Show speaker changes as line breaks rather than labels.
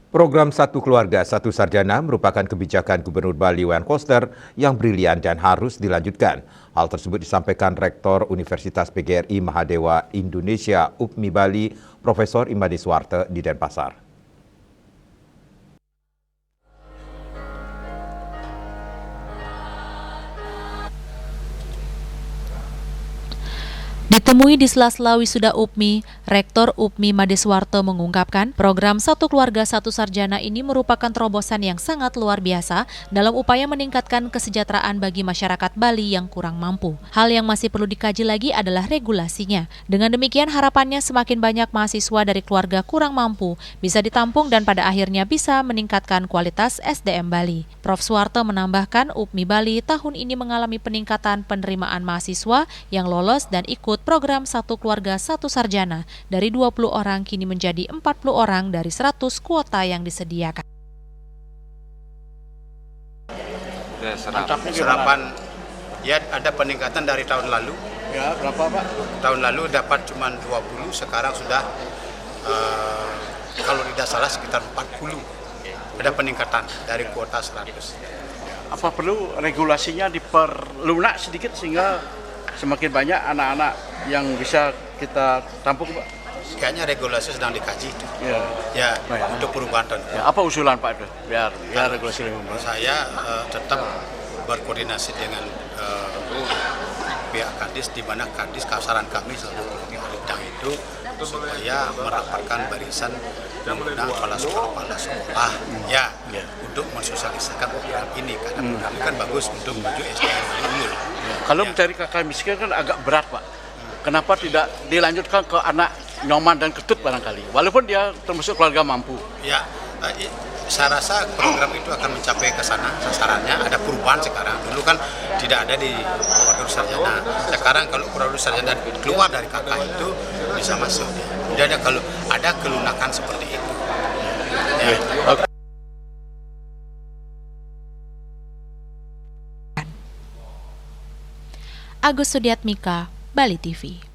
Program Satu Keluarga Satu Sarjana merupakan kebijakan Gubernur Bali Wayan Koster yang brilian dan harus dilanjutkan. Hal tersebut disampaikan Rektor Universitas PGRI Mahadewa Indonesia UPMI Bali, Profesor Imade Suwarte di Denpasar.
Ditemui di sela-sela wisuda UPMI, Rektor UPMI Imade Suwarte mengungkapkan program Satu Keluarga Satu Sarjana ini merupakan terobosan yang sangat luar biasa dalam upaya meningkatkan kesejahteraan bagi masyarakat Bali yang kurang mampu. Hal yang masih perlu dikaji lagi adalah regulasinya. Dengan demikian harapannya semakin banyak mahasiswa dari keluarga kurang mampu bisa ditampung dan pada akhirnya bisa meningkatkan kualitas SDM Bali. Prof. Suwarte menambahkan UPMI Bali tahun ini mengalami peningkatan penerimaan mahasiswa yang lolos dan ikut program Satu Keluarga Satu Sarjana dari 20 orang kini menjadi 40 orang dari 100 kuota yang disediakan.
Serapan ya ada peningkatan dari tahun lalu.
Ya, berapa Pak?
Tahun lalu dapat cuma 20, sekarang sudah kalau tidak salah sekitar 40. Ada peningkatan dari kuota 100.
Apa perlu regulasinya diperlunak sedikit sehingga semakin banyak anak-anak yang bisa kita tampung, Pak?
Kayaknya regulasi sedang dikaji itu.
Ya,
untuk perubahan tahun.
Ya, apa usulan Pak itu? Biar regulasi lebih baik.
Saya tetap berkoordinasi dengan pihak Kadis, di mana Kadis saran kami selalu bidang itu supaya merapatkan barisan menggunakan kepala sekolah untuk mensosialisasikan program ini, karena program ini kan bagus untuk menuju SDM unggul.
Kalau mencari kakak miskin kan agak berat Pak. Kenapa tidak dilanjutkan ke anak Nyoman dan Ketut barangkali, walaupun dia termasuk keluarga mampu?
Ya, saya rasa program itu akan mencapai ke sana, sasarannya. Ada perubahan sekarang. Dulu kan tidak ada di keluarga sarjana. Sekarang kalau keluarga sarjana keluar dari kakak itu bisa masuk. Tidak ada kalau ada kelunakan seperti itu. Ya.
Agus Sudiatmika, Bali TV.